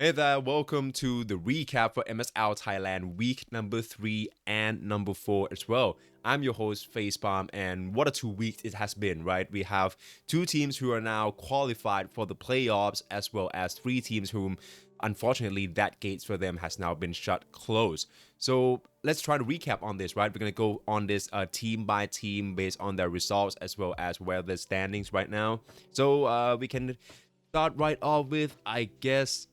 Hey there, welcome to the recap for MSL Thailand week number 3 and number 4 as well. I'm your host FacePalm, and what a 2 weeks it has been, right? We have two teams who are now qualified for the playoffs, as well as three teams whom unfortunately that gates for them has now been shut closed. So let's try to recap on this, right? We're gonna go on this team by team based on their results as well as where the standings right now. So we can start right off with, I guess,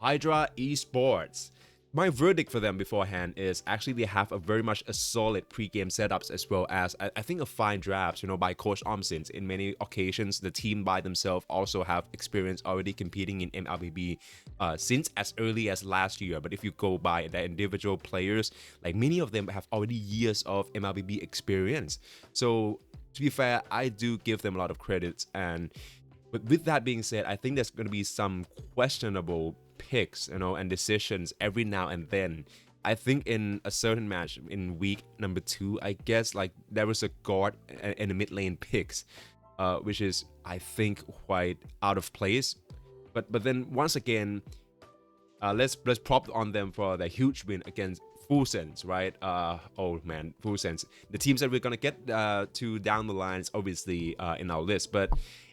Hydra Esports. My verdict for them beforehand is actually they have a very much a solid pre-game setups as well as I think a fine drafts, by Coach Omsins. In many occasions, the team by themselves also have experience already competing in MLBB since as early as last year. But if you go by the individual players, like many of them have already years of MLBB experience. So to be fair, I do give them a lot of credits. But with that being said, I think there's going to be some questionable picks, and decisions every now and then. I think in a certain match in week number 2, I guess like there was a guard and a mid lane picks, which is I think quite out of place. But then once again, let's prop on them for the huge win against Full Sense, right? Oh man, Full Sense. The teams that we're gonna get to down the lines, obviously in our list, but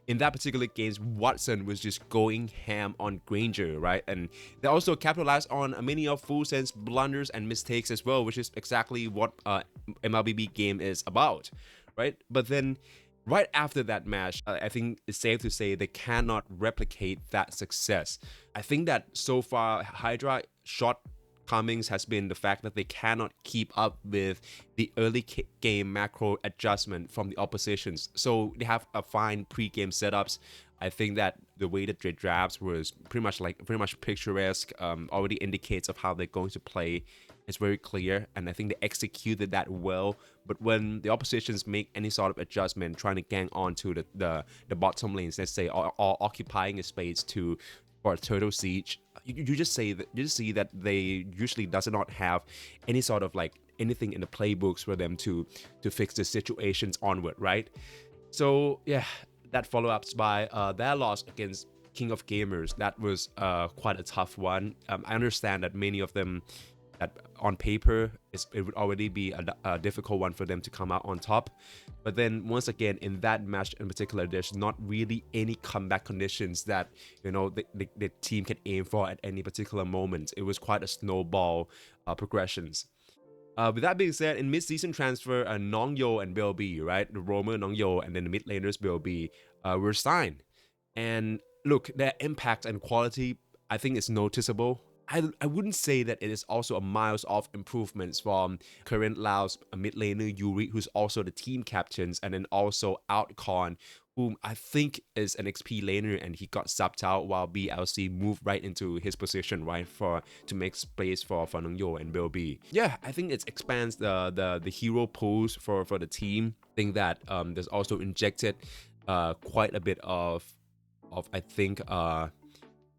in that particular game, Watson was just going ham on Granger, right? And they also capitalized on many of Full Sense blunders and mistakes as well, which is exactly what MLBB game is about, right? But then right after that match, I think it's safe to say they cannot replicate that success. I think that so far, Hydra shortcomings has been the fact that they cannot keep up with the early game macro adjustment from the oppositions. So they have a fine pre-game setups. I think that the way that they drafts was pretty much picturesque. Already indicates of how they're going to play. It's very clear, and I think they executed that well. But when the oppositions make any sort of adjustment, trying to gang onto the bottom lanes, let's say, or occupying a space for a turtle siege, you just see that they usually does not have any sort of like anything in the playbooks for them to fix the situations onward, right? So yeah, that follow-ups by their loss against King of Gamers, that was quite a tough one. I understand that many of them, that on paper it would already be a difficult one for them to come out on top. But then once again, in that match in particular, there's not really any comeback conditions that the team can aim for at any particular moment. It was quite a snowball progressions. With that being said, in mid-season transfer, Nongyo and Bill B, right? The Romer, Nongyo, and then the mid laners Bill B were signed. And look, their impact and quality, I think, is noticeable. I wouldn't say that it is also a miles off improvements from current Laos mid laner Yuri, who's also the team captains, and then also Outcon, whom I think is an XP laner, and he got subbed out while BLC moved right into his position, right, to make space for Nongyo and Bill B. Yeah, I think it expands the hero pools for the team. I think that there's also injected quite a bit of I think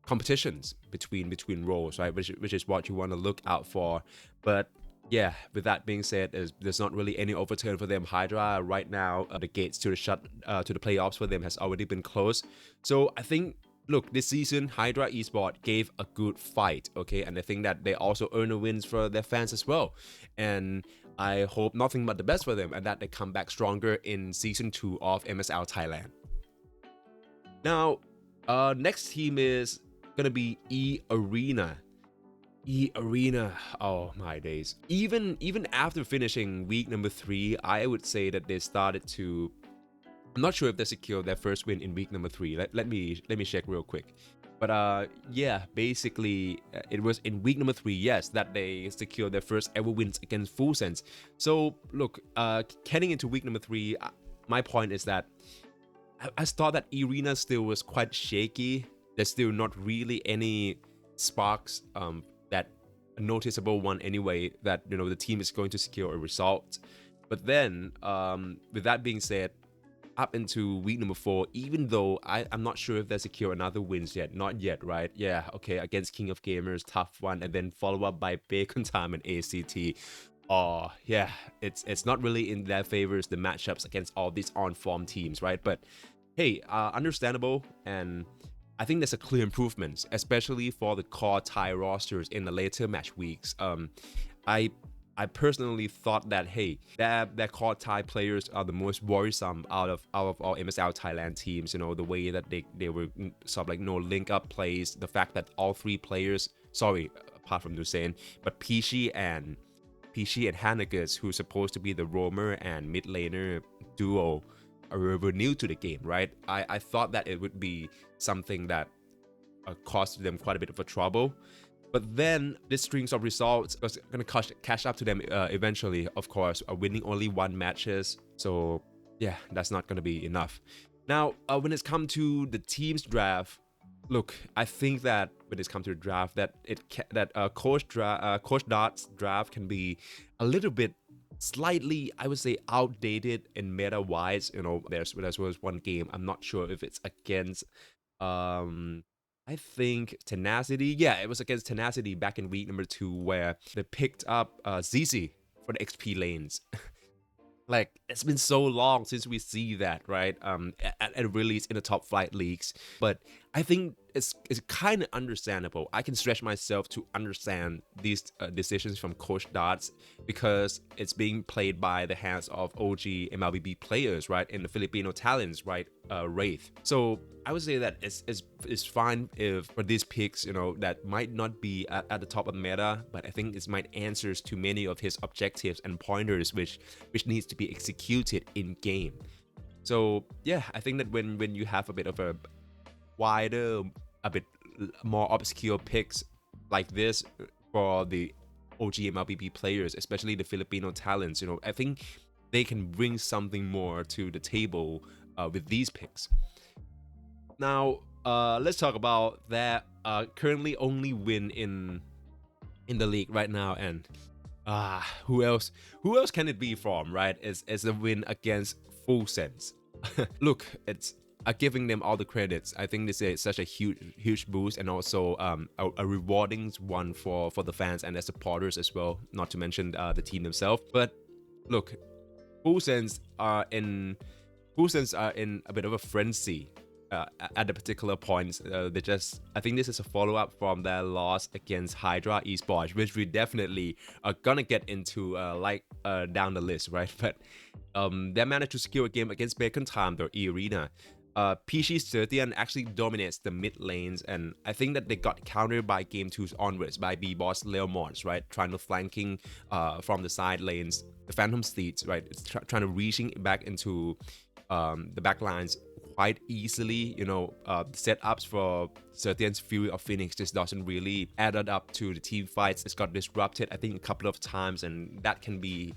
competitions between roles, right, which is what you want to look out for. But yeah, with that being said, there's not really any overturn for them. Hydra right now, the gates to the playoffs for them has already been closed. So I think, look, this season Hydra Esports gave a good fight, okay, and I think that they also earn the wins for their fans as well. And I hope nothing but the best for them, and that they come back stronger in season 2 of MSL Thailand. Now, next team is gonna be eArena. eArena, oh my days. Even after finishing week number 3, I would say that they started to. I'm not sure if they secured their first win in week number 3. Let me check real quick. But yeah, basically it was in week number 3, yes, that they secured their first ever wins against Full Sense. So look, heading into week number 3, my point is that I thought that eArena still was quite shaky. There's still not really any sparks, that noticeable one anyway, that the team is going to secure a result. But then, with that being said, up into week number 4, even though I'm not sure if they secure another wins yet, not yet, right? Yeah, okay, against King of Gamers, tough one, and then follow up by Bacon Time and ACT. Oh yeah, it's not really in their favors, the matchups against all these on form teams, right? But hey, understandable, and I think there's a clear improvement, especially for the core Thai rosters in the later match weeks. I I personally thought that, hey, that core Thai players are the most worrisome out of all MSL Thailand teams. The way that they were sort of like no link up plays, the fact that all three players, sorry, apart from Hussein, but Peachy and Hanegas, who's supposed to be the roamer and mid laner duo, were new to the game, right? I thought that it would be something that caused them quite a bit of a trouble. But then this strings of results was going to catch up to them eventually, of course, winning only one matches. So yeah, that's not going to be enough. Now, when it's come to the team's draft, look, I think that when it's come to the draft, Coach Dart's draft can be a little bit slightly, I would say, outdated in meta wise. There was one game, I'm not sure if it's against I think TENACITY. Yeah, it was against TENACITY back in week number 2, where they picked up ZZ for the XP lanes. Like, it's been so long since we see that, right? At release in the top flight leagues. But I think it's kind of understandable. I can stretch myself to understand these decisions from Coach Darts, because it's being played by the hands of OG MLBB players, right? And the Filipino talents, right? Wraith. So I would say that it's fine if for these picks, that might not be at the top of the meta, but I think it might answers to many of his objectives and pointers, which needs to be executed in game. So yeah, I think that when you have a bit of a wider, a bit more obscure picks like this for the OG MLBB players, especially the Filipino talents, I think they can bring something more to the table with these picks. Now, let's talk about that currently only win in the league right now, and who else can it be from, right? It's a win against Full Sense. Look, it's giving them all the credits. I think this is such a huge boost, and also a rewarding one for the fans and the supporters as well, not to mention the team themselves. But look, Full Sense are in a bit of a frenzy at the particular points. I think this is a follow-up from their loss against Hydra Esports, which we definitely are gonna get into down the list, right? But they managed to secure a game against Bacon Time, their eArena. Peachy's Sertian actually dominates the mid lanes, and I think that they got countered by game 2 onwards by B-Boss Leomons, right? Trying to flanking from the side lanes, the Phantom Steeds, right? It's trying to reaching back into the back lines quite easily. Setups for Sertian's Fury of Phoenix just doesn't really add up to the team fights. It's got disrupted, I think, a couple of times, and that can be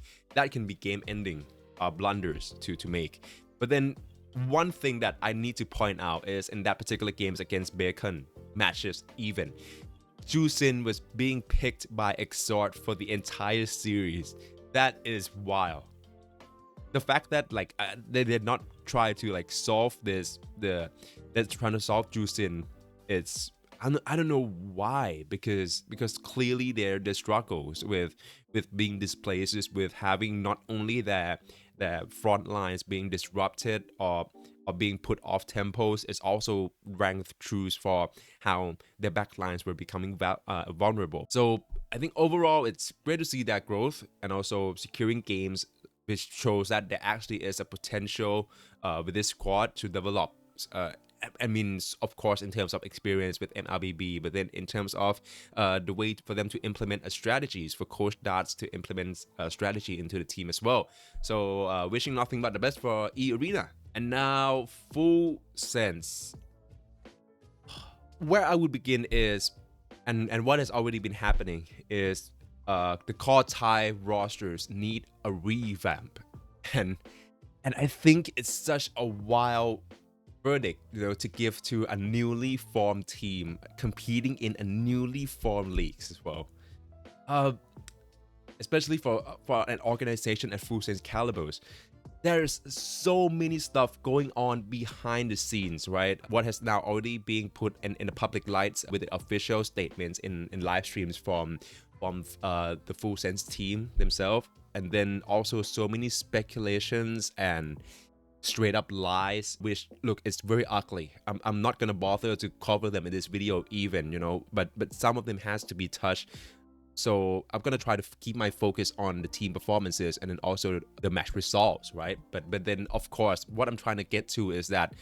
game ending blunders to make. But then one thing that I need to point out is in that particular games against Bacon matches, even Jusin was being picked by Exort for the entire series. That is wild. The fact that they did not try to solve this, they're trying to solve Jusin, it's I don't know why, because clearly their struggles with being displaced, with having not only their front lines being disrupted or being put off tempos, is also ranked truths for how their back lines were becoming vulnerable. So I think overall it's great to see that growth, and also securing games, which shows that there actually is a potential with this squad to develop. I mean, of course, in terms of experience with MLBB, but then in terms of the way for them to implement strategies, for Coach Darts to implement a strategy into the team as well. So wishing nothing but the best for eArena. And now, Full Sense. Where I would begin is, and what has already been happening is, the core Thai rosters need a revamp, and I think it's such a wild verdict, to give to a newly formed team competing in a newly formed leagues as well. Especially for an organization at Full Sense calibers, there's so many stuff going on behind the scenes, right? What has now already being put in the public lights with the official statements in live streams from the Full Sense team themselves, and then also so many speculations and straight up lies, which look, it's very ugly. I'm not gonna bother to cover them in this video even, but some of them has to be touched. So I'm gonna try to keep my focus on the team performances and then also the match results, right? But then of course, what I'm trying to get to is that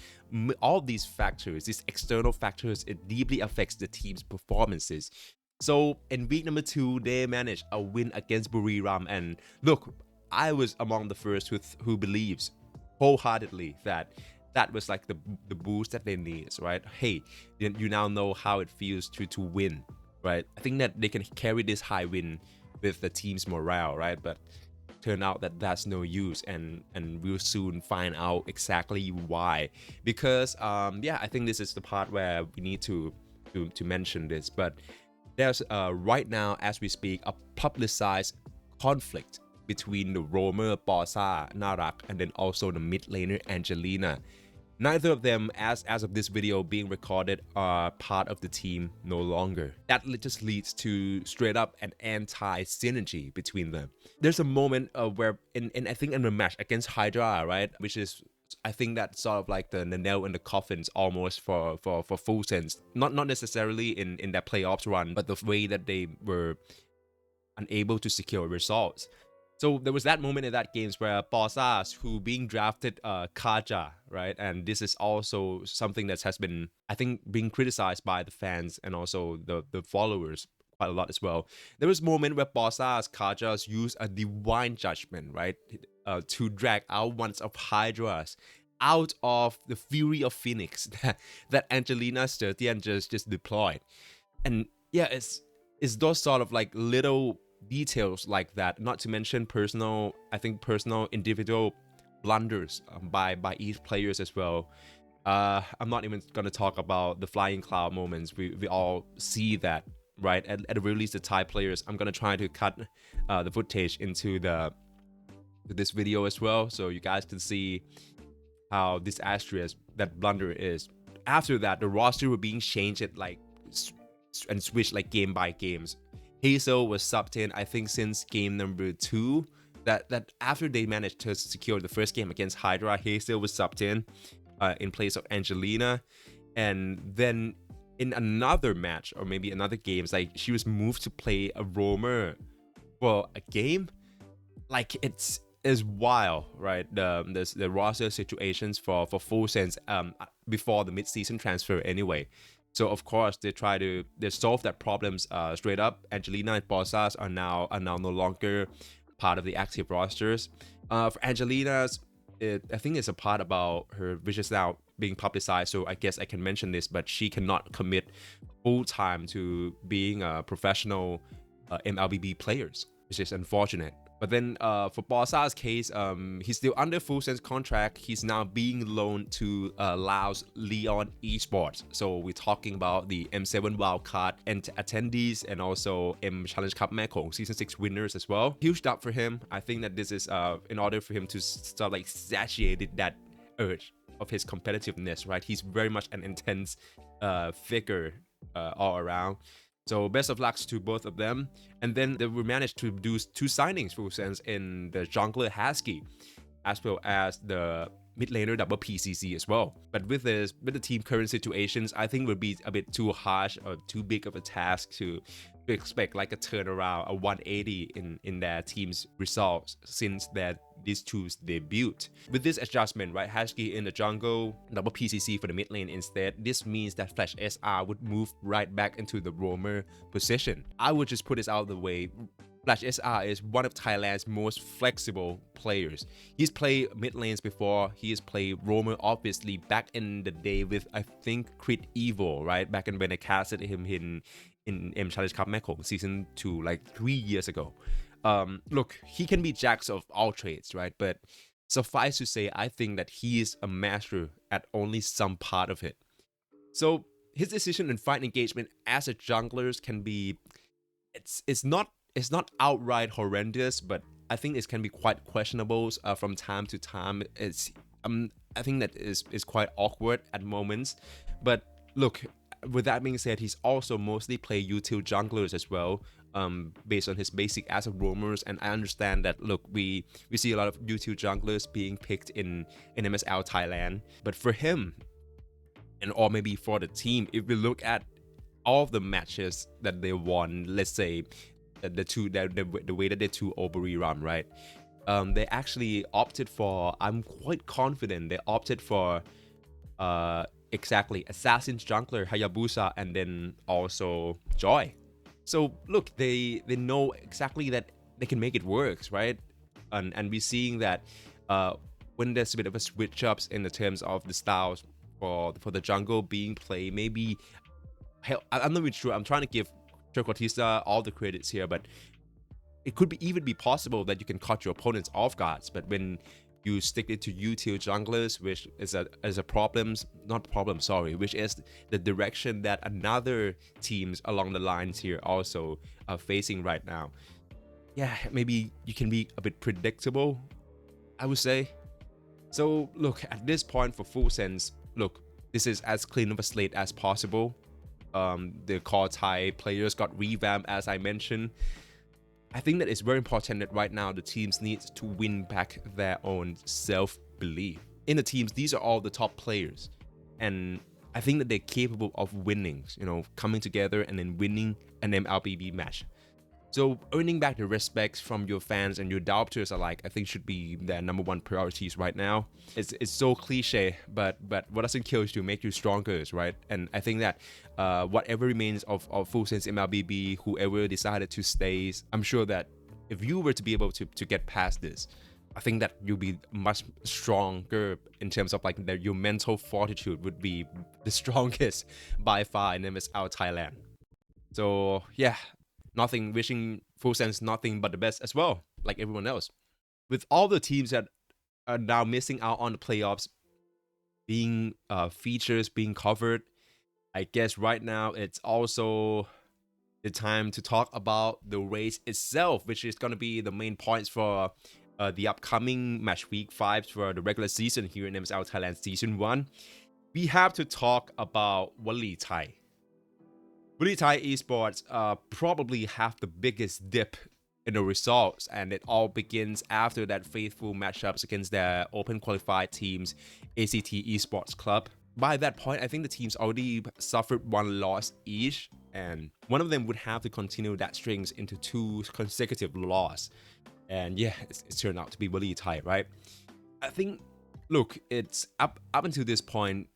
all these factors, these external factors, it deeply affects the team's performances. So in week number 2, they managed a win against Buriram, and look, I was among the first who believes wholeheartedly that that was like the boost that they need, right? Hey, you now know how it feels to win, right? I think that they can carry this high win with the team's morale, right? But turned out that that's no use, and we'll soon find out exactly why. Because yeah, I think this is the part where we need to mention this. But there's right now, as we speak, a publicized conflict between the roamer Porza Narak and then also the mid laner Angelina. Neither of them, as of this video being recorded, are part of the team no longer. That just leads to straight up an anti-synergy between them. There's a moment where I think in the match against Hydra, right, which is, I think that's sort of like the nail in the coffins almost for Full Sense. Not necessarily in that playoffs run, but the way that they were unable to secure results. So there was that moment in that games where Porza, who being drafted Kaja, right? And this is also something that has been, I think, being criticized by the fans and also the followers quite a lot as well. There was a moment where Porza's Kajas used a divine judgment, right? To drag out one of Hydra's out of the fury of Phoenix that Angelina Sturtian just deployed. And yeah, it's those sort of like little details like that, not to mention personal individual blunders by each players as well. I'm not even gonna talk about the flying cloud moments. We all see that, right? At the very least, the Thai players. I'm gonna try to cut the footage into this video as well, so you guys can see how disastrous that blunder is. After that, the roster were being changed like and switched like game by games. Hazel was subbed in, I think, since game number 2. That after they managed to secure the first game against Hydra, Hazel was subbed in place of Angelina. And then in another match, or maybe another games, like she was moved to play a roamer for a game. Like it's wild, right? The roster situations for Full Sense before the mid-season transfer anyway. So of course they solve that problems straight up. Angelina and Porza are now no longer part of the active rosters. For Angelina's, I think it's a part about her which is now being publicized, so I guess I can mention this, but she cannot commit full time to being a professional MLBB players, which is unfortunate. But then for Porza's case, he's still under Full Sense contract. He's now being loaned to Laos Leon Esports. So we're talking about the M7 wildcard and attendees, and also M Challenge Cup Mekong Season 6 winners as well. Huge up for him. I think that this is in order for him to start like satiated that urge of his competitiveness, right? He's very much an intense figure all around. So best of luck to both of them. And then they will manage to do 2 signings, Full Sense, in the jungler Husky, as well as the mid laner WPCC as well. But with the team current situations, I think it would be a bit too harsh or too big of a task to expect like a turnaround, a 180 in their team's results since these two's debut. With this adjustment, right, Husky in the jungle, WPCC for the mid lane instead, this means that Flash SR would move right back into the roamer position. I would just put this out of the way. Flash SR is one of Thailand's most flexible players. He's played mid lanes before. He has played roamer obviously back in the day with, I think, Crit Evo, right? Back when I casted him in M Challenge Cup Mekong Season 2 like 3 years ago. Look, he can be jacks of all trades, right? But suffice to say, I think that he is a master at only some part of it. So his decision in fight engagement as a jungler can be, it's not outright horrendous, but I think it can be quite questionable from time to time. I think that is quite awkward at moments. But look, with that being said, he's also mostly played util junglers as well, based on his basic asset roamers. And I understand that, look, we see a lot of util junglers being picked in MSL Thailand, but for him, and or maybe for the team, if we look at all of the matches that they won, let's say the way that they two over Buriram, right? They actually opted for, I'm quite confident they opted for exactly Assassin's Jungler, Hayabusa, and then also Joy. So look, they know exactly that they can make it work, right? And we're seeing that when there's a bit of a switch ups in the terms of the styles for the jungle being played, maybe hell, I'm not really sure. I'm trying to give Chocolatista all the credits here, but it could even be possible that you can cut your opponents off guards. But when you stick it to util junglers, which is a problem, not problem, sorry, which is the direction that another teams along the lines here also are facing right now. Yeah, maybe you can be a bit predictable, I would say. So look, at this point for Full Sense, look, this is as clean of a slate as possible. The core Thai players got revamped, as I mentioned. I think that it's very important that right now the teams need to win back their own self-belief. In the teams, these are all the top players, and I think that they're capable of winning, coming together and then winning an MLBB match. So earning back the respect from your fans and your doubters alike, I think should be their number one priorities right now. It's so cliche, but what doesn't kill you make you stronger, right? And I think that whatever remains of Full Sense MLBB, whoever decided to stay, I'm sure that if you were to be able to get past this, I think that you'll be much stronger in terms of your mental fortitude would be the strongest by far in MSL Thailand. So yeah, wishing Full Sense nothing but the best as well, like everyone else. With all the teams that are now missing out on the playoffs being features being covered, I guess right now it's also the time to talk about the race itself, which is going to be the main points for the upcoming match week 5 for the regular season here in MSL Thailand Season 1. We have to talk about Valee Thai. Valee Thai Esports probably have the biggest dip in the results, and it all begins after that faithful matchups against their open qualified teams, ACT Esports Club. By that point, I think the teams already suffered one loss each, and one of them would have to continue that strings into 2 consecutive losses. And yeah, it's turned out to be Valee Thai, right? I think, look, it's up until this point,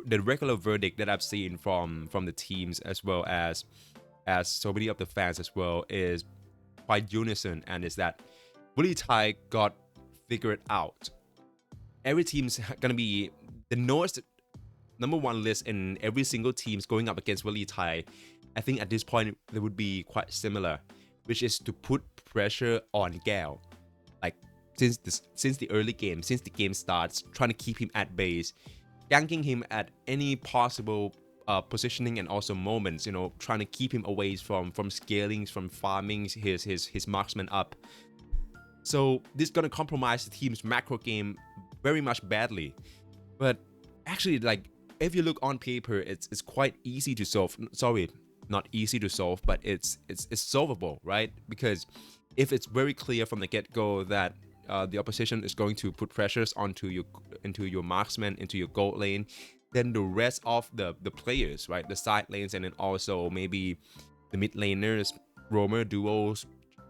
the regular verdict that I've seen from the teams as well as so many of the fans as well is quite unison, and is that Valee Thai got figured out. Every team's gonna be the number 1 list in every single team's going up against Valee Thai. I think at this point they would be quite similar, which is to put pressure on Gal. Like since the early game, since the game starts, trying to keep him at base, ganking him at any possible positioning and also moments, trying to keep him away from scalings, from farming his marksman up. So this is gonna compromise the team's macro game very much badly. But actually, if you look on paper, it's quite easy to solve. Sorry, not easy to solve, but it's solvable, right? Because if it's very clear from the get-go that the opposition is going to put pressures into your marksman, into your gold lane, then the rest of the players, right, the side lanes, and then also maybe the mid laners, roamer duos,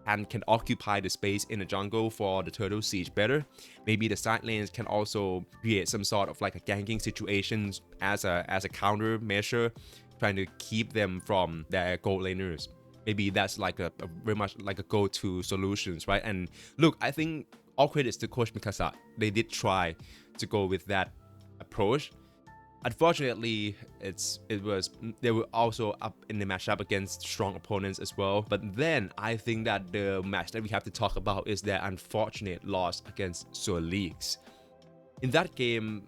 and can occupy the space in the jungle for the turtle siege better. Maybe the side lanes can also create some sort of a ganking situations as a counter measure, trying to keep them from their gold laners. Maybe that's a very much a go-to solutions, right? And look, I think all credits to Coach Mikasa. They did try to go with that approach. Unfortunately, they were also up in the matchup against strong opponents as well. But then I think that the match that we have to talk about is their unfortunate loss against SOLYX. In that game,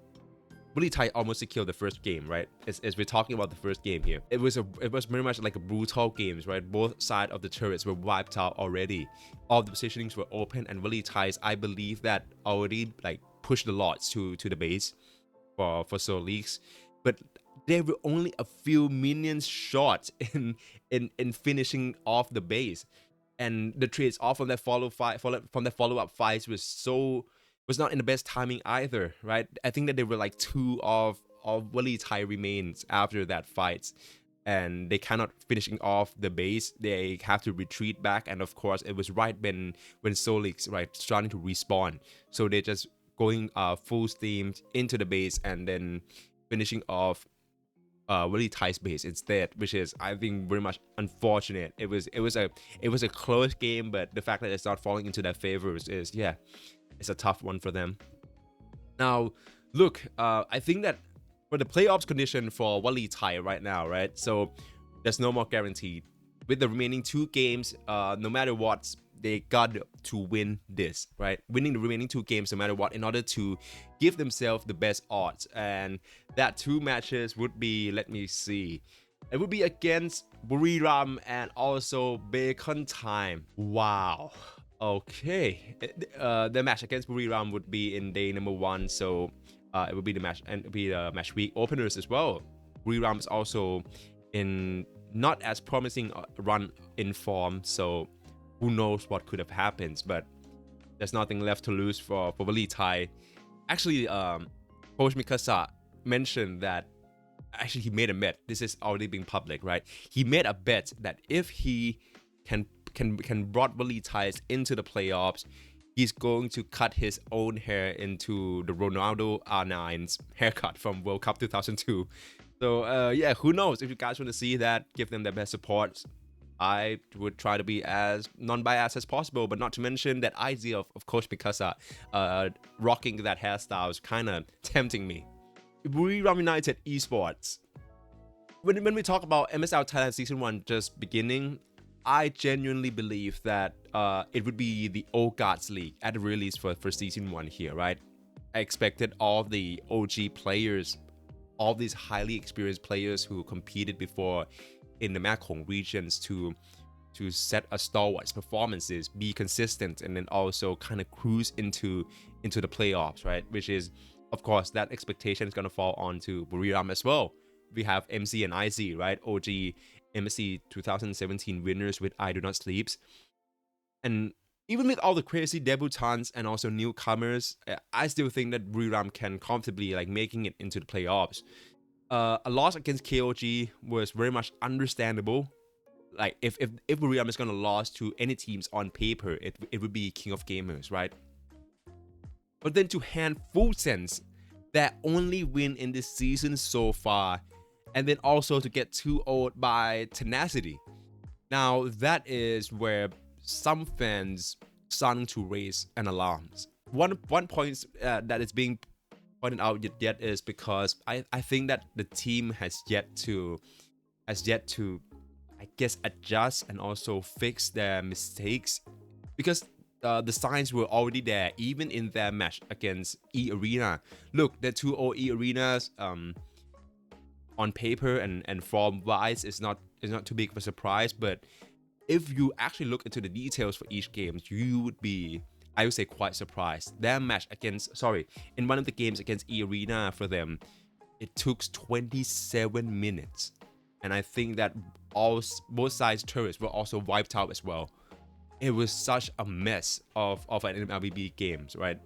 Valee Thai almost secured the first game, right? As we're talking about the first game here, it was very much like a brutal game, right? Both sides of the turrets were wiped out already. All the positionings were open, and Valee Thai, I believe, that already pushed the lots to the base for SOLYX. But There were only a few minions short in finishing off the base, and the trades off from that follow up fights was not in the best timing either, right? I think that there were like two of Valee Thai remains after that fight, and they cannot finishing off the base. They have to retreat back, and of course it was right when SOLYX right starting to respawn, so they just going full steam into the base and then finishing off Valee Thai's base instead, which is I think very much unfortunate. It was a close game, but the fact that it's not falling into their favors is yeah, it's a tough one for them. Now, look, I think that for the playoffs condition for Valee Thai right now, right? So there's no more guaranteed. With the remaining two games, no matter what, they got to win this, right? Winning the remaining two games, no matter what, in order to give themselves the best odds. And that two matches would be, let me see, it would be against Buriram and also Bacon Time. Wow. Okay. The match against Buriram would be in day number 1, so it would be the match and be the match week openers as well. Buriram is also in not as promising run in form, so who knows what could have happened, but there's nothing left to lose for Valee Thai. Actually, Coach Mikasa mentioned that actually he made a bet. This is already being public, right? He made a bet that if he can brought Valee Thai into the playoffs, he's going to cut his own hair into the Ronaldo R9's haircut from World Cup 2002. So yeah, who knows? If you guys want to see that, give them their best support. I would try to be as non-biased as possible, but not to mention that idea of Coach Mikasa rocking that hairstyle is kind of tempting me. Buriram United Esports. When we talk about MSL Thailand Season 1 just beginning, I genuinely believe that it would be the Old Guards League at the release for Season 1 here, right? I expected all the OG players, all these highly experienced players who competed before in the Mekong regions to set a stalwart performances, be consistent, and then also kind of cruise into the playoffs, right? Which is, of course, that expectation is going to fall onto Buriram as well. We have MC and IZ, right? OG MC 2017 winners with I Do Not Sleeps. And even with all the crazy debutants and also newcomers, I still think that Buriram can comfortably like making it into the playoffs. A loss against KOG was very much understandable. Like if Buriram is gonna lose to any teams on paper, it would be King of Gamers, right? But then to hand full sense, their only win in this season so far, and then also to get 2-0 by TENACITY. Now that is where some fans starting to raise an alarms. One point that is being pointed out yet is because I think that the team has yet to I guess adjust and also fix their mistakes, because the signs were already there even in their match against eArena. Look, the 2-0 eArenas on paper and form wise is not too big of a surprise, but if you actually look into the details for each game, you would be, I would say, quite surprised. Their match in one of the games against eArena for them, it took 27 minutes. And I think that both sides' turrets were also wiped out as well. It was such a mess of an MLBB games, right?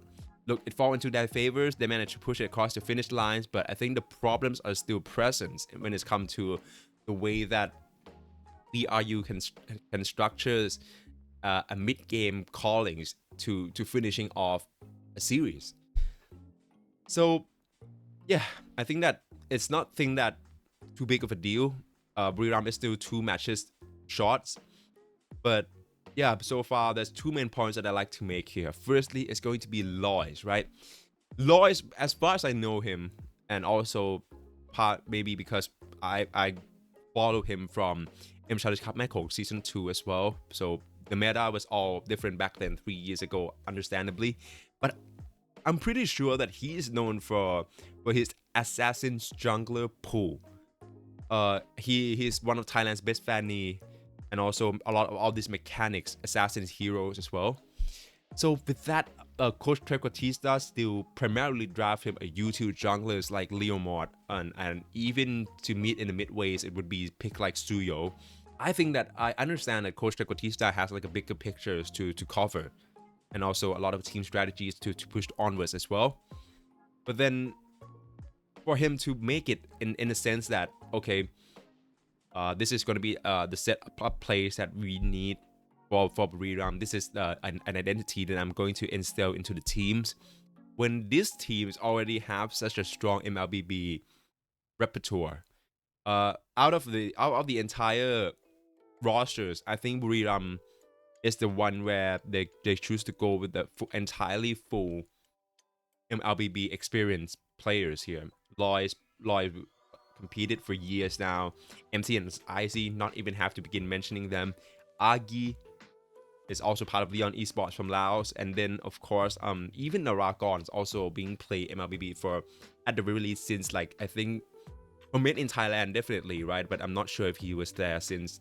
Look, it fell into their favors. They managed to push it across the finish lines, but I think the problems are still present when it's come to the way that BRU can structures a mid-game callings to finishing off a series. So yeah, I think that it's not too big of a deal. Buriram is still 2 matches short, but yeah, so far there's 2 main points that I like to make here. Firstly, it's going to be Lois, right? Lois, as far as I know him, and also maybe because I follow him from M Challenge Cup Mekong Season 2 as well, so the meta was all different back then 3 years ago, understandably, but I'm pretty sure that he is known for his Assassin's Jungler pool. He's one of Thailand's best fanny, and also a lot of all these mechanics, Assassin's heroes as well. So with that Coach Trequartista still primarily draft him a U2 junglers like Leomord, and even to meet in the midways, it would be pick like Suyo. I think that I understand that Coach Trequartista has like a bigger pictures to cover, and also a lot of team strategies to push onwards as well. But then for him to make it in a sense that, okay, this is going to be the set of plays that we need for Buriram. This is an identity that I'm going to instill into the teams. When these teams already have such a strong MLBB repertoire, out of the entire rosters, I think Buriram is the one where they choose to go with the entirely full MLBB experienced players here. Loy competed for years now. MC and IC, not even have to begin mentioning them. Agi is also part of Leon Esports from Laos, and then of course even Naragon is also being played MLBB for at the very least since, like, I think from made in Thailand definitely, right? But I'm not sure if he was there since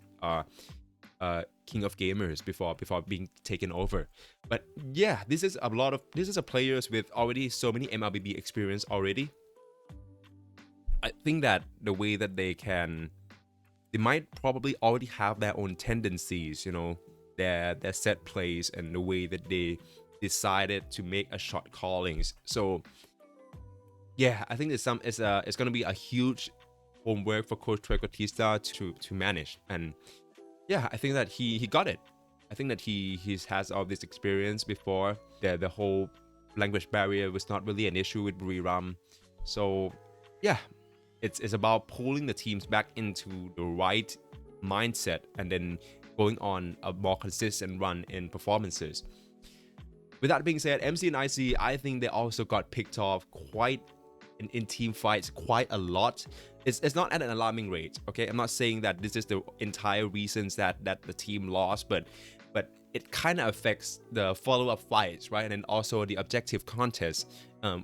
King of Gamers before being taken over. But yeah, this is a players with already so many MLBB experience already. I think that the way that they might probably already have their own tendencies, you know, their set plays and the way that they decided to make a shot callings. So yeah, I think it's gonna be a huge homework for Coach Trequartista to manage. And yeah, I think that he got it. I think that he has all this experience before. The whole language barrier was not really an issue with Buriram. So yeah, it's about pulling the teams back into the right mindset and then going on a more consistent run in performances. With that being said, MC and IC, I think they also got picked off quite in team fights quite a lot. It's not at an alarming rate, okay? I'm not saying that this is the entire reasons that the team lost, but it kind of affects the follow-up fights, right? And also the objective contest,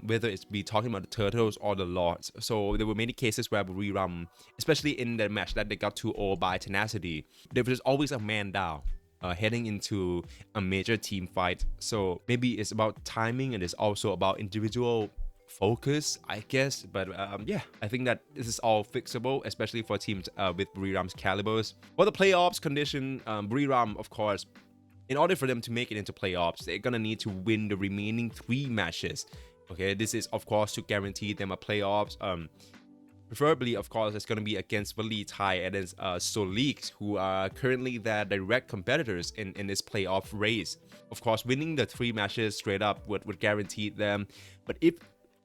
whether it's be talking about the Turtles or the Lords. So there were many cases where Buriram, especially in the match that they got 2-0 by Tenacity, there was always a man down heading into a major team fight. So maybe it's about timing, and it's also about individual focus, I guess. But yeah, I think that this is all fixable, especially for teams with Buriram's calibers. For the playoffs condition, Buriram, of course, in order for them to make it into playoffs, they're gonna need to win the remaining 3 matches. Okay, this is of course to guarantee them a playoffs. Preferably, of course, it's gonna be against Valee Thai and then SOLYX, who are currently their direct competitors in this playoff race. Of course, winning the 3 matches straight up would guarantee them. But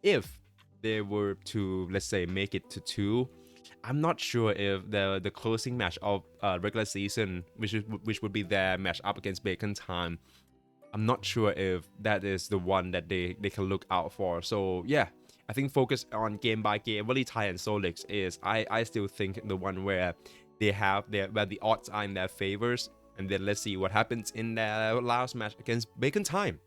if they were to, let's say, make it to 2, I'm not sure if the closing match of regular season, which would be their match up against Bacon Time, I'm not sure if that is the one that they can look out for. So yeah, I think focus on game by game. Valee Thai and SOLYX is, I still think, the one where they have where the odds are in their favors. And then let's see what happens in their last match against Bacon Time.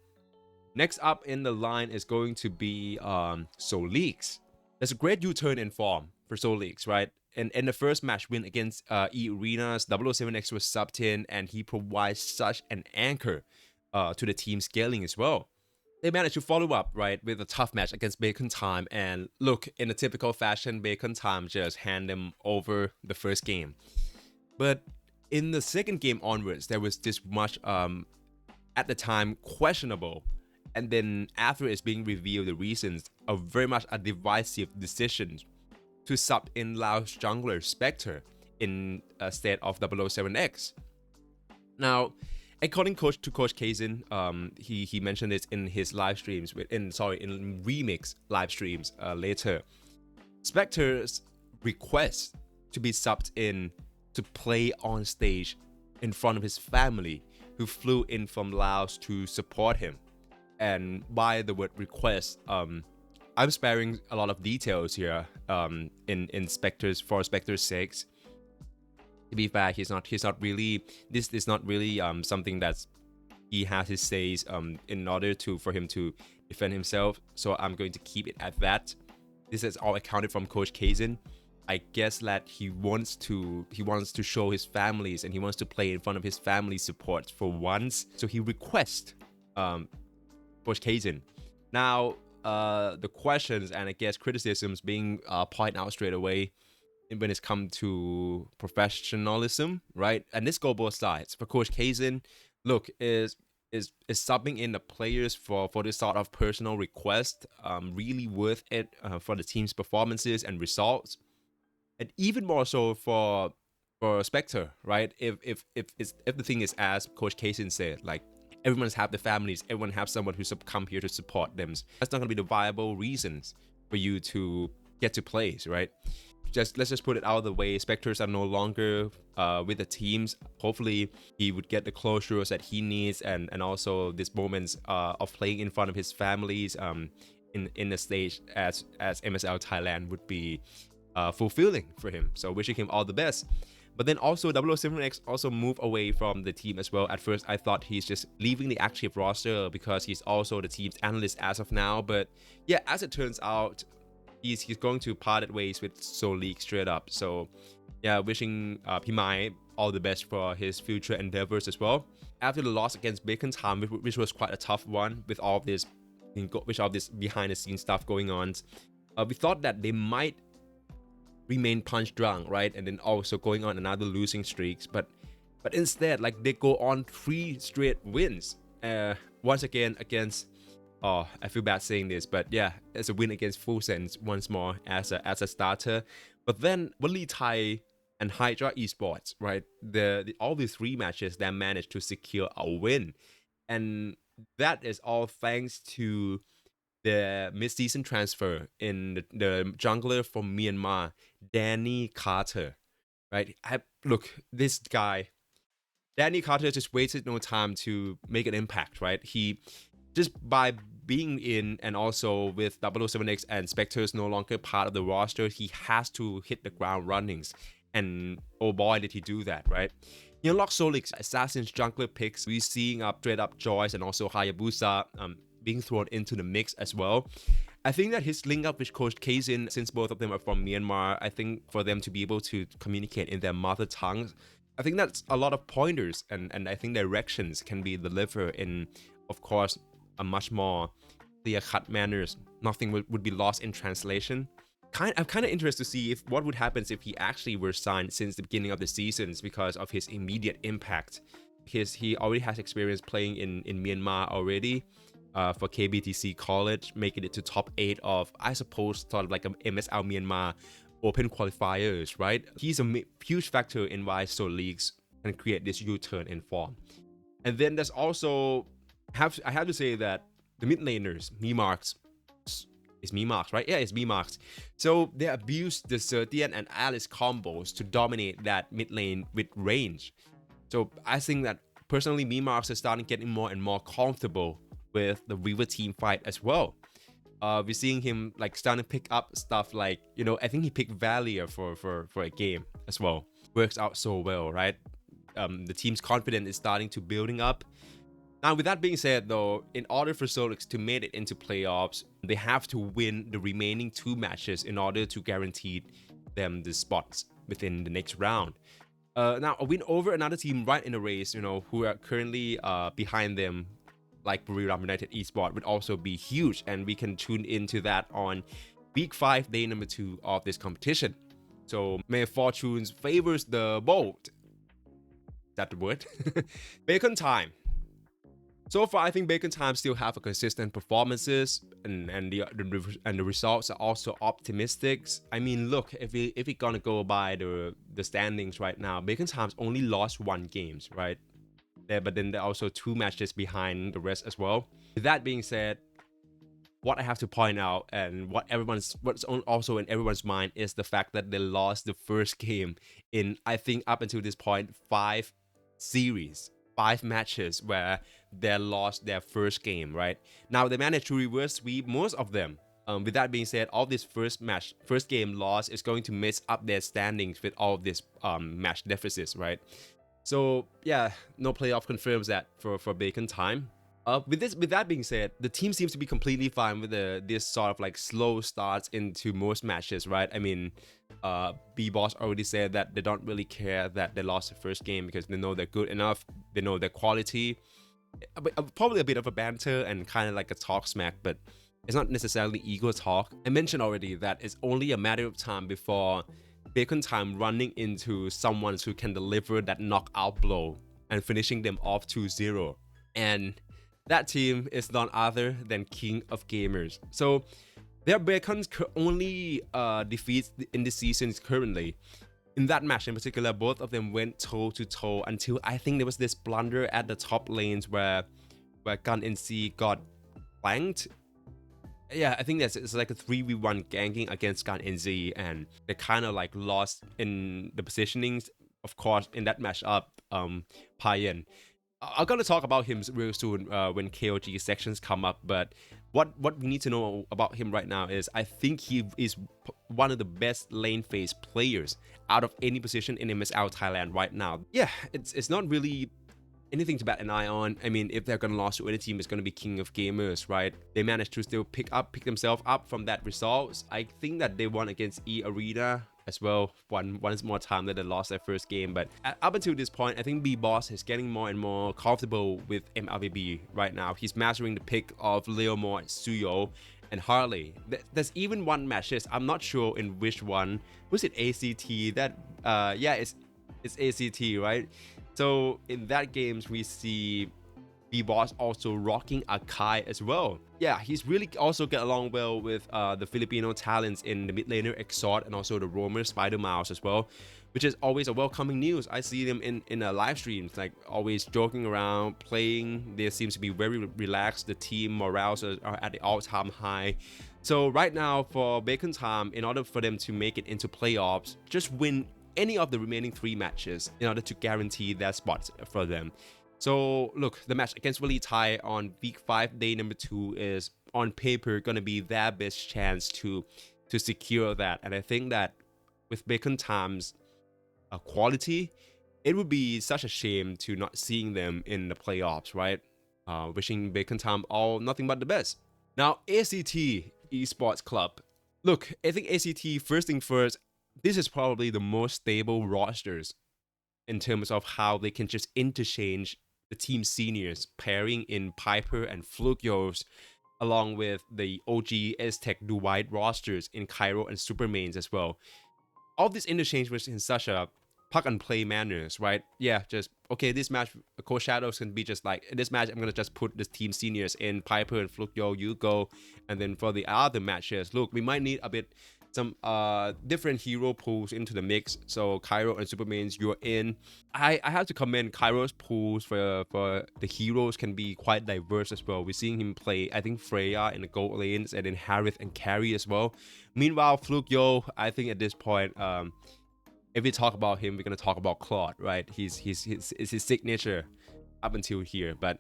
Next up in the line is going to be SOLYX. There's a great U-turn in form for SOLYX, right? And in the first match win against eArena's W3-4 was subbed in, and he provides such an anchor to the team scaling as well. They managed to follow up, right, with a tough match against Bacon Time, and look, in a typical fashion, Bacon Time just hand them over the first game. But in the second game onwards, there was this much, at the time, questionable. And then after it's being revealed, the reasons are very much a divisive decision to sub in Laos jungler Spectre instead of W3-4. Now, according to Coach Kazin, he mentioned this in his live streams, in remix live streams later. Spectre's request to be subbed in to play on stage in front of his family, who flew in from Laos to support him. And by the word request, I'm sparing a lot of details here in Spectre's sake. To be fair, he's not really, this is not really something that he has his says in order for him to defend himself. So I'm going to keep it at that. This is all accounted from Coach Kazin. I guess that he wants to show his families, and he wants to play in front of his family support for once. So he requests Coach Kazin. Now, the questions and I guess criticisms being pointed out straight away when it's come to professionalism, right? And this go both sides. For Coach Kazin, look, is subbing in the players for this sort of personal request really worth it for the team's performances and results? And even more so for Spectre, right? If the thing is as Coach Kazin said, like everyone's have the families, everyone have someone who's come here to support them. That's not gonna be the viable reasons for you to get to place, right? Let's just put it out of the way. Spectres are no longer with the teams. Hopefully he would get the closures that he needs, and also these moments of playing in front of his families in the stage as MSL Thailand would be fulfilling for him. So wishing him all the best. But then also W3-4 also moved away from the team as well. At first I thought he's just leaving the active roster because he's also the team's analyst as of now. But yeah, as it turns out, he's going to part ways with SOLYX straight up. So yeah, wishing Pimai all the best for his future endeavors as well. After the loss against Bacon Time, which was quite a tough one with all this behind the scenes stuff going on, we thought that they might remain punch drunk, right? And then also going on another losing streaks, but instead, like, they go on 3 straight wins. Once again against, oh, I feel bad saying this, but yeah, it's a win against Full Sense once more as a starter. But then Valee Thai and Hydra Esports, right? All the 3 matches that managed to secure a win, and that is all thanks to the mid-season transfer in the jungler from Myanmar, Danny Carter, right? Look, this guy, Danny Carter, just wasted no time to make an impact, right? He just by being in and also with W3-4 and Spectres no longer part of the roster, he has to hit the ground runnings. And oh boy, did he do that, right? He unlocked SOLYX, Assassin's jungler picks. We're seeing straight up Joyce and also Hayabusa being thrown into the mix as well. I think that his link up with Coach Kazin, since both of them are from Myanmar, I think for them to be able to communicate in their mother tongues, I think that's a lot of pointers and I think directions can be delivered in, of course, a much more clear-cut manners. Nothing would be lost in translation. I'm kind of interested to see what would happen if he actually were signed since the beginning of the seasons because of his immediate impact. He already has experience playing in Myanmar already for KBTC College, making it to top 8 of, I suppose, sort of like a MSL Myanmar open qualifiers, right? He's a huge factor in why SOLYX can create this U-turn in form. And then there's also, I have to say that the mid laners, Mimarks, it's Mimarks, right? Yeah, it's Mimarks. So they abuse the Sertian and Alice combos to dominate that mid lane with range. So I think that personally, Mimarks is starting getting more and more comfortable with the River team fight as well. We're seeing him like starting to pick up stuff like, you know, I think he picked Valee for a game as well. Works out so well, right? The team's confidence is starting to building up. Now, with that being said, though, in order for SOLYX to make it into playoffs, they have to win the remaining 2 matches in order to guarantee them the spots within the next round. Now, a win over another team right in the race, you know, who are currently behind them, like Buriram United Esports, would also be huge, and we can tune into that on week 5, day number 2 of this competition. So may fortunes favors the bold. Is that the word? Bacon time. So far, I think Bacon Time still have a consistent performances, and the results are also optimistic. I mean, look, if we gonna go by the standings right now, Bacon Time's only lost 1 game, right? But then there are also 2 matches behind the rest as well. With that being said, what I have to point out and what's also in everyone's mind is the fact that they lost the first game in, I think, up until this point, 5 matches where they lost their first game, right? Now they managed to reverse sweep most of them. With that being said, all this first game loss is going to mess up their standings with all of this match deficits, right? So yeah, no playoff confirms that for Bacon Time. With that being said, the team seems to be completely fine with this sort of like slow starts into most matches, right? I mean, B-Boss already said that they don't really care that they lost the first game because they know they're good enough, they know their quality. probably a bit of a banter and kind of like a talk smack, but it's not necessarily ego talk. I mentioned already that it's only a matter of time before Bacon Time running into someone who can deliver that knockout blow and finishing them off 2-0. And that team is none other than King of Gamers. So their Bacon's only defeats in this season currently. In that match in particular, both of them went toe to toe until I think there was this blunder at the top lanes where Gun NC got flanked. Yeah, I think it's like a 3v1 ganking against Gun NZ, and they kind of like lost in the positionings. Of course, in that matchup, Payan. I'm gonna talk about him real soon when KOG sections come up. But what we need to know about him right now is I think he is one of the best lane phase players out of any position in MSL Thailand right now. Yeah, it's not really anything to bat an eye on. I mean, if they're gonna lose to any team, it's gonna be King of Gamers, right? They managed to still pick themselves up from that result. I think that they won against eArena as well once more time that they lost their first game. But up until this point, I think B-Boss is getting more and more comfortable with MLBB right now. He's mastering the pick of Leomore, Suyo, and Harley. There's even one match. I'm not sure in which one. Was it ACT? That yeah, it's ACT, right? So in that games we see B-Boss also rocking Akai as well. Yeah, he's really also get along well with the Filipino talents in the mid laner Exort and also the roamer Spider Mouse as well, which is always a welcoming news. I see them in a live streams, like always joking around, playing. They seems to be very relaxed. The team morales are at the all-time high. So right now for Bacon Time, in order for them to make it into playoffs, just win any of the remaining 3 matches in order to guarantee their spots for them. So look, the match against Valee Thai on week 5, day number 2 is on paper gonna be their best chance to secure that. And I think that with Bacon Time's quality, it would be such a shame to not seeing them in the playoffs, right? Wishing Bacon Time all nothing but the best. Now ACT Esports Club. Look, I think ACT, first thing first, this is probably the most stable rosters in terms of how they can just interchange the team seniors, pairing in Piper and Flukyo's, along with the OG Aztec Dwight rosters in Cairo and Supermains as well. All this interchange was in such a plug and play manners, right? Yeah, just okay, this match Coach Shadows can be just like, in this match I'm gonna just put the team seniors in Piper and Flukyo, you go. And then for the other matches, look, we might need a bit some different hero pools into the mix. So Cairo and Supermains, you're in. I have to commend Cairo's pools for the heroes can be quite diverse as well. We're seeing him play, I think, Freya in the gold lanes, and then Harith and Carry as well. Meanwhile, Flukyo, I think at this point, if we talk about him, we're gonna talk about Claude, right? It's his signature up until here. But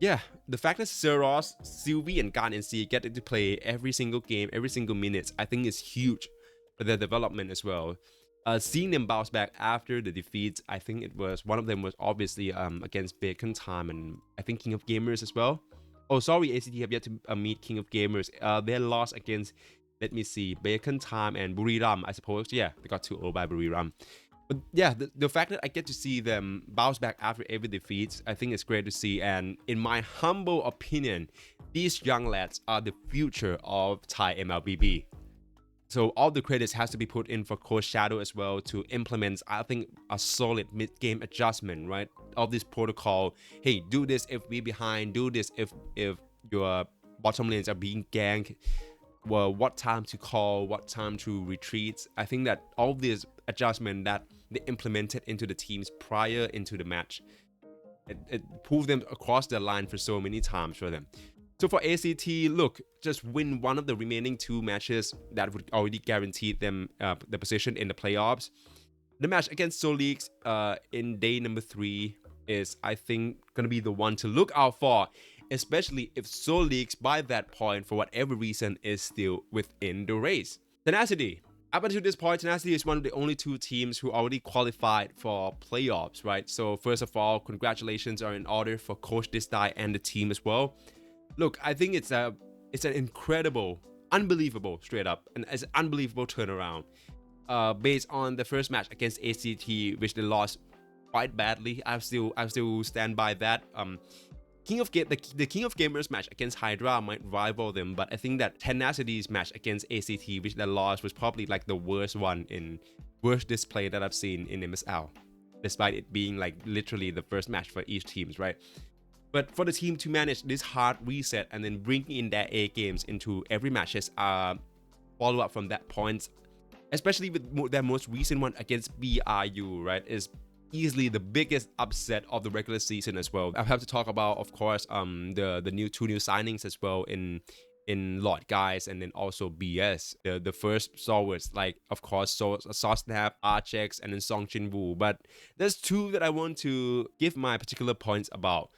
yeah, the fact that Seros, Sylvie, and Gan NC get to play every single game, every single minute, I think is huge for their development as well. Seeing them bounce back after the defeats, I think it was one of them was obviously against Bacon Time and I think King of Gamers as well. Oh, sorry, ACT have yet to meet King of Gamers. They lost against, let me see, Bacon Time and Buriram, I suppose. Yeah, they got 2-0 by Buriram. But yeah, the fact that I get to see them bounce back after every defeat, I think it's great to see. And in my humble opinion, these young lads are the future of Thai MLBB. So all the credits has to be put in for Coach Shadow as well to implement, I think, a solid mid-game adjustment, right? Of this protocol. Hey, do this if we're behind. Do this if your bottom lanes are being ganked. Well, what time to call, what time to retreat. I think that all this adjustment that they implemented into the teams prior into the match, it proved them across the line for so many times for them. So for ACT, look, just win one of the remaining 2 matches that would already guarantee them the position in the playoffs. The match against SOLYX in day number 3 is, I think, gonna be the one to look out for, especially if SOLYX by that point, for whatever reason, is still within the race. TENACITY. Up until this point, TENACITY is one of the only 2 teams who already qualified for playoffs, right? So first of all, congratulations are in order for Coach Disdai and the team as well. Look, I think it's an incredible, unbelievable, straight up, and it's an unbelievable turnaround. Based on the first match against ACT, which they lost quite badly. I still stand by that. the King of Gamers match against Hydra might rival them, but I think that Tenacity's match against ACT, which they lost, was probably like the worst display that I've seen in MSL, despite it being like literally the first match for each teams, right? But for the team to manage this hard reset and then bring in their A games into every matches, follow up from that point, especially with their most recent one against BRU, right, is easily the biggest upset of the regular season as well. I have to talk about, of course, the two new signings as well in Lord Guys and then also BS. The first stalwarts, like of course Sosnap, Archex, and then Song Jinwoo. But there's two that I want to give my particular points about.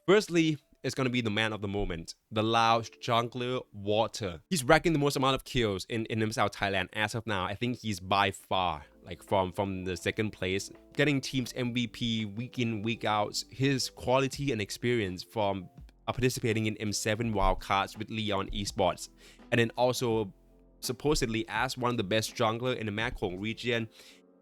Firstly, it's going to be the man of the moment, the loud jungler Water. He's racking the most amount of kills in MSL Thailand as of now. I think he's by far, like from the second place, getting teams MVP week in, week out. His quality and experience from participating in M7 wildcards with Leon Esports, and then also supposedly as one of the best jungler in the Mekong region,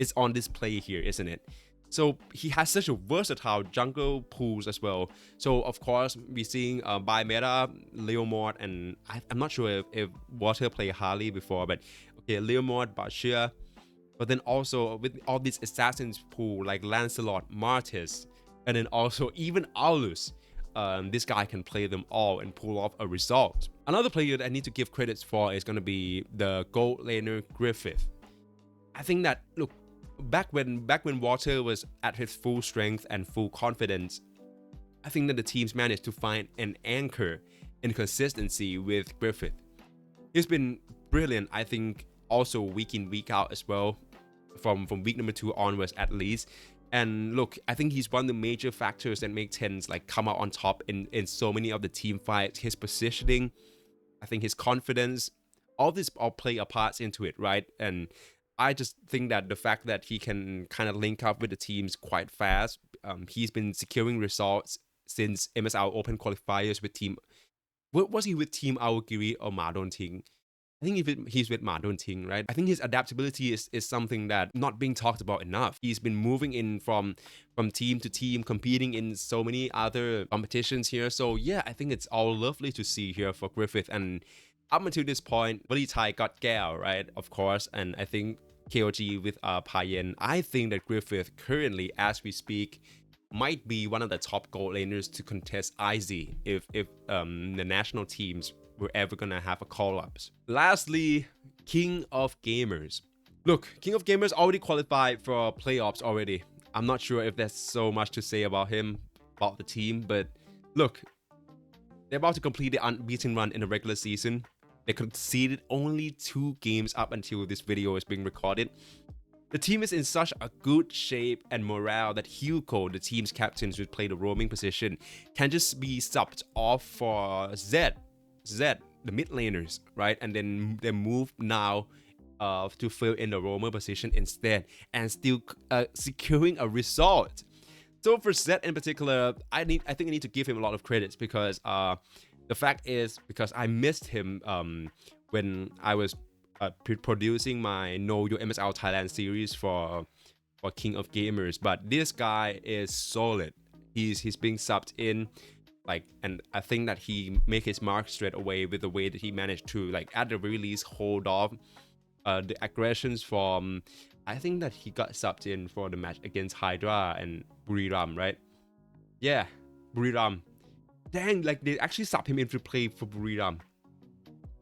is on display here, isn't it? So he has such a versatile jungle pools as well. So of course we're seeing by meta Leomord, and I'm not sure if Water played Harley before, but okay, Leomord, Bashir, but then also with all these assassins pool like Lancelot, Martis, and then also even Aulus. This guy can play them all and pull off a result. Another player that I need to give credits for is going to be the gold laner Griffith. I think that, look, back when Water was at his full strength and full confidence, I think that the teams managed to find an anchor in consistency with Griffith. He's been brilliant, I think, also week in, week out as well, from week number 2 onwards at least. And look, I think he's one of the major factors that make TENS like come out on top in so many of the team fights. His positioning, I think his confidence, all this all play a part into it, right? And I just think that the fact that he can kind of link up with the teams quite fast, he's been securing results since MSL Open qualifiers with team. What was he with Team Aogiri or Ma Don't Ting? I think he's with Ma Don't Ting, right? I think his adaptability is something that not being talked about enough. He's been moving in from team to team, competing in so many other competitions here. So yeah, I think it's all lovely to see here for Griffith. And up until this point, Valee Thai got Gale, right? Of course. And I think KOG with Payen. I think that Griffith currently, as we speak, might be one of the top gold laners to contest IZ if the national teams were ever gonna have a call-ups. Lastly, King of Gamers. Look, King of Gamers already qualified for playoffs already. I'm not sure if there's so much to say about him, about the team, but look, they're about to complete the unbeaten run in the regular season. They conceded only 2 games up until this video is being recorded. The team is in such a good shape and morale that Hugo, the team's captain who play the roaming position, can just be subbed off for Zed, the mid laners, right? And then they move now to fill in the roamer position instead and still securing a result. So for Zed in particular, I think I need to give him a lot of credits because the fact is, because I missed him when I was producing my Know Your MSL Thailand series for King of Gamers. But this guy is solid. He's being subbed in, like, and I think that he make his mark straight away with the way that he managed to, like, at the very least hold off the aggressions from. I think that he got subbed in for the match against Hydra and Buriram, right? Yeah, Buriram. Dang, like they actually subbed him in to play for Buriram.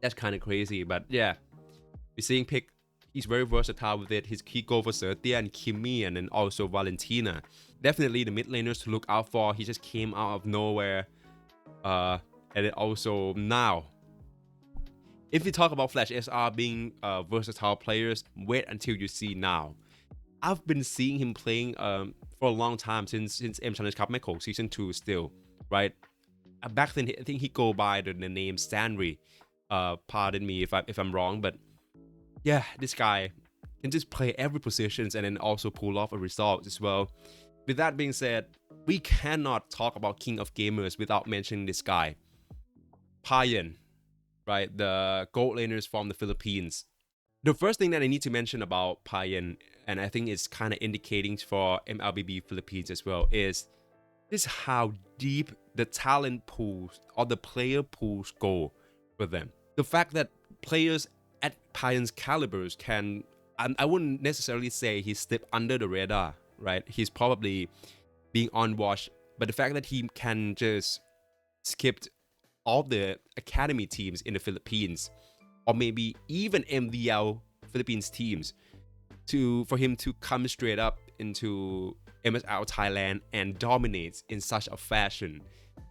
That's kind of crazy, but yeah. We're seeing Pick, he's very versatile with it. He go for Sertia and Kimmy and then also Valentina. Definitely the mid laners to look out for. He just came out of nowhere. And then also now, if you talk about Flash SR being versatile players, wait until you see now. I've been seeing him playing for a long time since M Challenge Cup Mekong Season 2 still, right? Back then, I think he go by the name Stanry. Pardon me if I'm wrong, but yeah, this guy can just play every positions and then also pull off a result as well. With that being said, we cannot talk about King of Gamers without mentioning this guy, Payen, right? The gold laners from the Philippines. The first thing that I need to mention about Payen, and I think it's kind of indicating for MLBB Philippines as well, is This is how deep the talent pools or the player pools go for them. The fact that players at Payon's calibers can, I wouldn't necessarily say he slipped under the radar, right? He's probably being unwatched, but the fact that he can just skip all the academy teams in the Philippines, or maybe even MVL Philippines teams, for him to come straight up into MSL Thailand and dominates in such a fashion.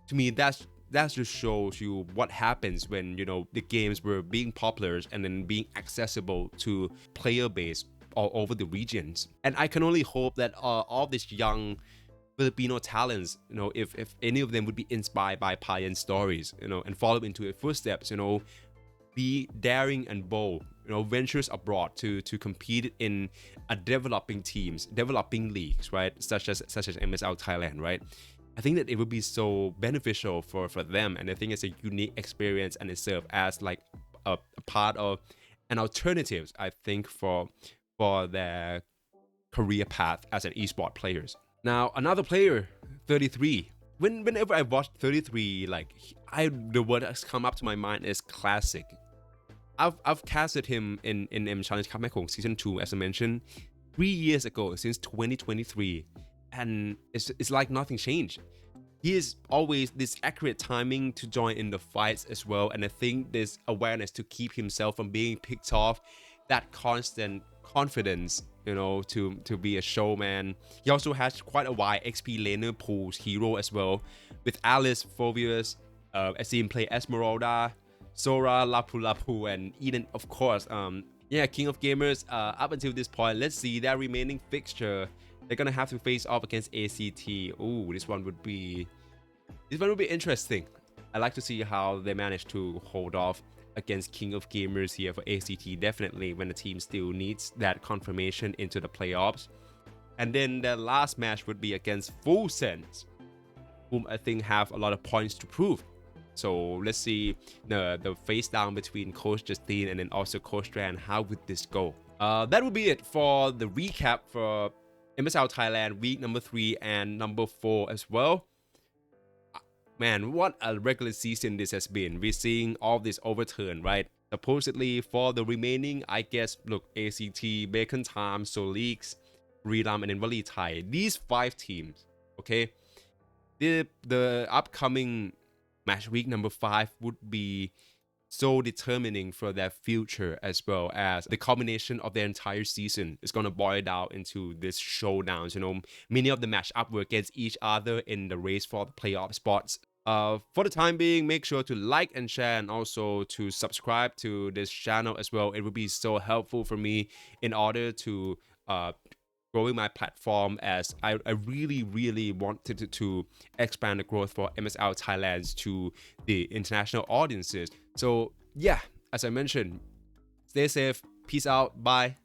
To me, that just shows you what happens when, you know, the games were being popular and then being accessible to player base all over the regions. And I can only hope that all these young Filipino talents, you know, if any of them would be inspired by Payan's stories, you know, and follow into his footsteps, you know, be daring and bold, you know, ventures abroad to compete in developing teams, developing leagues, right, such as MSL Thailand, right. I think that it would be so beneficial for them, and I think it's a unique experience, and it serves as like a part of an alternative, I think, for their career path as an esports players. Now, another player, 33. Whenever I watch 33, like the word that's come up to my mind is classic. I've casted him in M Challenge Cup Mekong Season 2, as I mentioned, 3 years ago, since 2023, and it's like nothing changed. He is always this accurate timing to join in the fights as well, and I think this awareness to keep himself from being picked off, that constant confidence, you know, to be a showman. He also has quite a wide XP laner pool's hero as well, with Alice, Phobius, I see him play Esmeralda, Sora, Lapu Lapu, and Eden, of course. Yeah, King of Gamers. Up until this point, let's see their remaining fixture. They're gonna have to face off against ACT. Ooh, this one would be interesting. I like to see how they manage to hold off against King of Gamers here for ACT, definitely when the team still needs that confirmation into the playoffs. And then the last match would be against Full Sense, whom I think have a lot of points to prove. So let's see the face down between Coach Justine and then also Coach Strand. How would this go? That would be it for the recap for MSL Thailand week number 3 and number 4 as well. Man, what a regular season this has been. We're seeing all this overturn, right? Supposedly for the remaining, I guess, look, ACT, Bacon Time, SOLYX, Buriram, and then Valee Thai. These 5 teams, okay? The upcoming match week number 5 would be so determining for their future, as well as the culmination of their entire season is going to boil down into this showdowns. You know, many of the matchup were against each other in the race for the playoff spots. For the time being, make sure to like and share, and also to subscribe to this channel as well. It would be so helpful for me in order to growing my platform, as I really wanted to expand the growth for MSL Thailand to the international audiences. So yeah, as I mentioned, stay safe, peace out, bye.